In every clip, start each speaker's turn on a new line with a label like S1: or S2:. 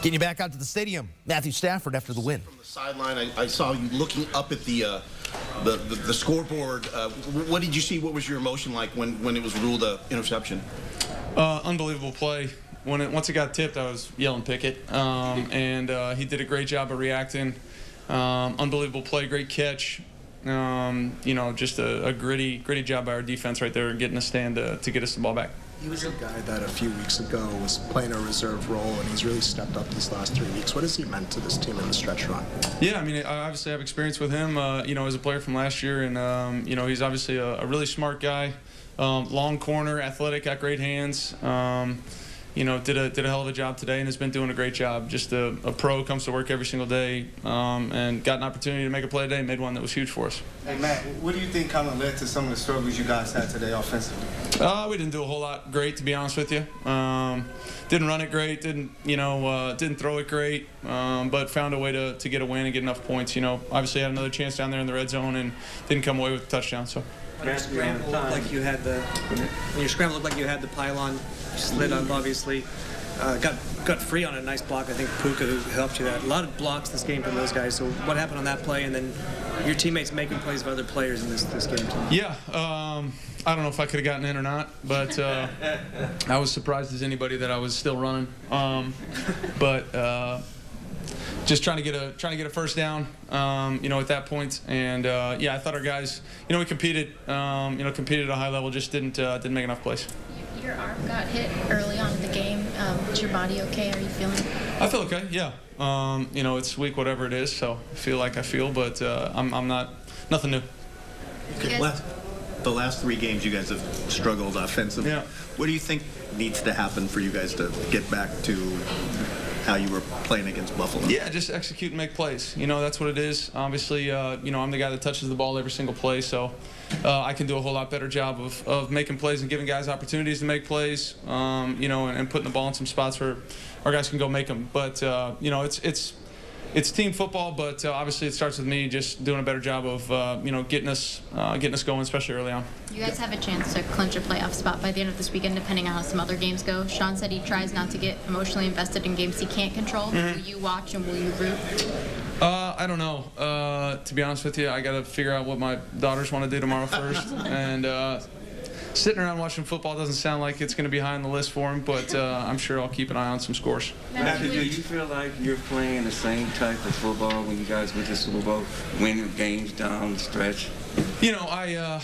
S1: Getting you back out to the stadium, Matthew Stafford after the win.
S2: From the sideline, I saw you looking up at the scoreboard. What did you see? What was your emotion like when it was ruled an interception?
S3: Unbelievable play. Once it got tipped, I was yelling Pickett, and he did a great job of reacting. Unbelievable play, great catch. Just a gritty job by our defense right there, getting a stand to get us the ball back.
S4: He was a guy that a few weeks ago was playing a reserve role, and he's really stepped up these last 3 weeks. What has he meant to this team in the stretch run?
S3: Yeah, I mean, I obviously have experience with him, as a player from last year, and, he's obviously a really smart guy, long corner, athletic, got great hands. Did a hell of a job today and has been doing a great job. Just a pro, comes to work every single day, and got an opportunity to make a play today, made one that was huge for us.
S5: Hey, Matt, what do you think kind of led to some of the struggles you guys had today offensively?
S3: We didn't do a whole lot great, to be honest with you. Didn't run it great, didn't throw it great, but found a way to get a win and get enough points. Obviously had another chance down there in the red zone and didn't come away with a touchdown. So.
S6: Your scramble looked like you had the pylon slid up, obviously. Got free on a nice block. I think Puka who helped you that. A lot of blocks this game from those guys. So what happened on that play, and then your teammates making plays of other players in this game?
S3: Yeah, I don't know if I could have gotten in or not, but I was surprised as anybody that I was still running. Just trying to get a first down, at that point, and I thought our guys, we competed at a high level, just didn't make enough plays.
S7: Your arm got hit early on in the game. Is your body okay? Are you feeling?
S3: I feel okay. Yeah. It's week whatever it is, so I feel like I feel, but I'm not nothing new.
S2: The last 3 games you guys have struggled offensively.
S3: Yeah.
S2: What do you think needs to happen for you guys to get back to how you were playing against Buffalo?
S3: Yeah, just execute and make plays. That's what it is. Obviously, I'm the guy that touches the ball every single play, so I can do a whole lot better job of making plays and giving guys opportunities to make plays, and putting the ball in some spots where our guys can go make them. But, it's team football, but obviously it starts with me just doing a better job of, getting us going, especially early on.
S7: You guys have a chance to clinch a playoff spot by the end of this weekend, depending on how some other games go. Sean said he tries not to get emotionally invested in games he can't control. Mm-hmm. Will you watch and will you root?
S3: I don't know. To be honest with you, I got to figure out what my daughters want to do tomorrow first, and sitting around watching football doesn't sound like it's going to be high on the list for him, but I'm sure I'll keep an eye on some scores.
S8: Matthew, do you feel like you're playing the same type of football when you guys went to the Super Bowl, winning games down the stretch?
S3: I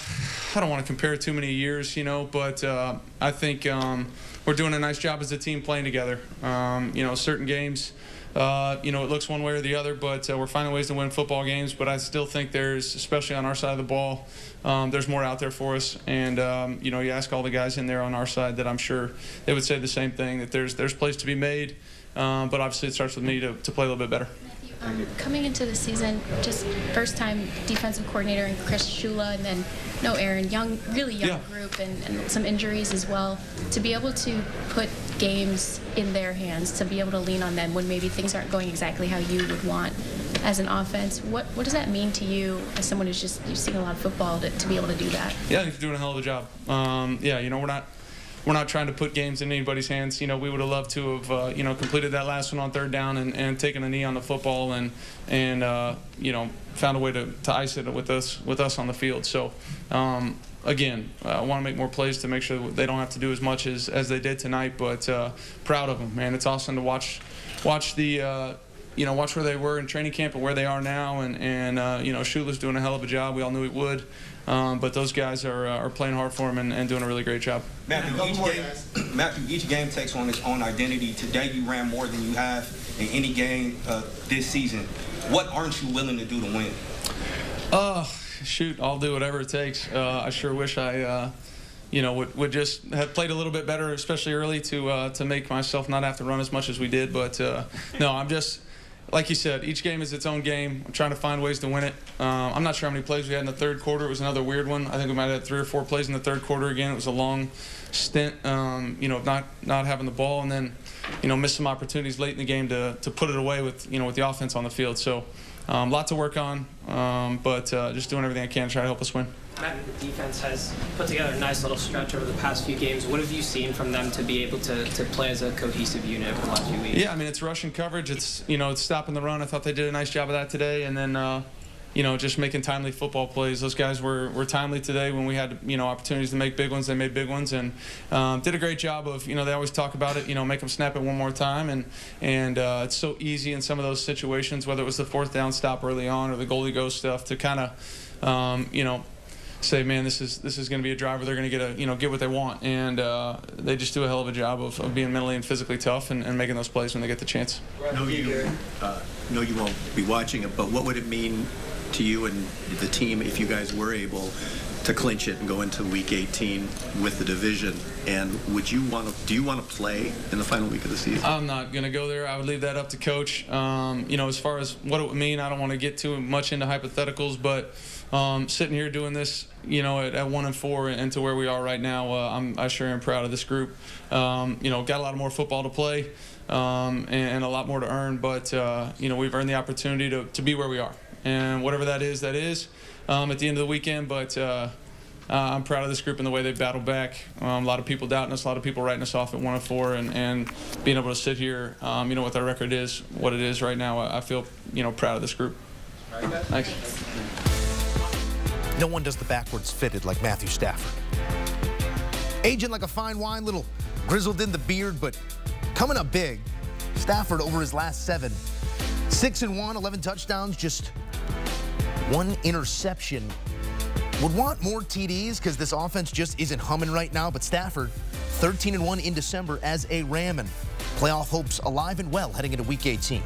S3: don't want to compare too many years, but I think we're doing a nice job as a team playing together. Certain games, it looks one way or the other, but we're finding ways to win football games. But I still think there's, especially on our side of the ball, there's more out there for us. And, you ask all the guys in there on our side that I'm sure they would say the same thing, that there's plays to be made. But obviously it starts with me to play a little bit better.
S7: Coming into the season, just first-time defensive coordinator in Chris Shula, and then no Aaron, really young group, and some injuries as well. To be able to put games in their hands, to be able to lean on them when maybe things aren't going exactly how you would want as an offense, what does that mean to you as someone who's you've seen a lot of football to be able to do that?
S3: Yeah, I think you're doing a hell of a job. We're not trying to put games in anybody's hands. We would have loved to have, completed that last one on third down and taken a knee on the football and found a way to ice it with us on the field. So, again, I want to make more plays to make sure that they don't have to do as much as they did tonight. But proud of them, man. It's awesome to watch the. Watch where they were in training camp and where they are now, and Shula's doing a hell of a job. We all knew he would, but those guys are playing hard for him and doing a really great job.
S9: Matthew, each game takes on its own identity. Today you ran more than you have in any game this season. What aren't you willing to do to win?
S3: Shoot, I'll do whatever it takes. I sure wish I would just have played a little bit better, especially early, to make myself not have to run as much as we did. But no, I'm just. Like you said, each game is its own game. I'm trying to find ways to win it. I'm not sure how many plays we had in the third quarter. It was another weird one. I think we might have had 3 or 4 plays in the third quarter again. It was a long stint, of not having the ball, and then, missed some opportunities late in the game to put it away with the offense on the field. So, lot to work on, but just doing everything I can to try to help us win.
S10: Matt, the defense has put together a nice little stretch over the past few games. What have you seen from them to be able to play as a cohesive unit over the last few weeks?
S3: Yeah, I mean, it's rushing coverage. It's, it's stopping the run. I thought they did a nice job of that today. And then, just making timely football plays. Those guys were timely today when we had, opportunities to make big ones. They made big ones and did a great job of, they always talk about it, make them snap it one more time. And it's so easy in some of those situations, whether it was the fourth down stop early on or the goalie go stuff, to kind of, say, man, this is going to be a drive where they're going to get what they want, and they just do a hell of a job of being mentally and physically tough and making those plays when they get the chance.
S11: No, you won't be watching it, but what would it mean to you and the team if you guys were able to clinch it and go into Week 18 with the division? And do you want to play in the final week of the season?
S3: I'm not going to go there. I would leave that up to Coach. As far as what it would mean, I don't want to get too much into hypotheticals, but sitting here doing this, at 1-4 and to where we are right now, I sure am proud of this group. Got a lot more football to play and a lot more to earn, but we've earned the opportunity to be where we are, and whatever that is at the end of the weekend. But I'm proud of this group and the way they battled back. A lot of people doubting us, a lot of people writing us off at 1-4, and being able to sit here, what our record is, what it is right now. I feel proud of this group. Thanks.
S1: No one does the backwards fitted like Matthew Stafford. Aging like a fine wine, little grizzled in the beard, but coming up big. Stafford over his last 7. 6-1, 11 touchdowns, just 1 interception. Would want more TDs because this offense just isn't humming right now, but Stafford 13-1 in December as a Ram, and playoff hopes alive and well heading into Week 18.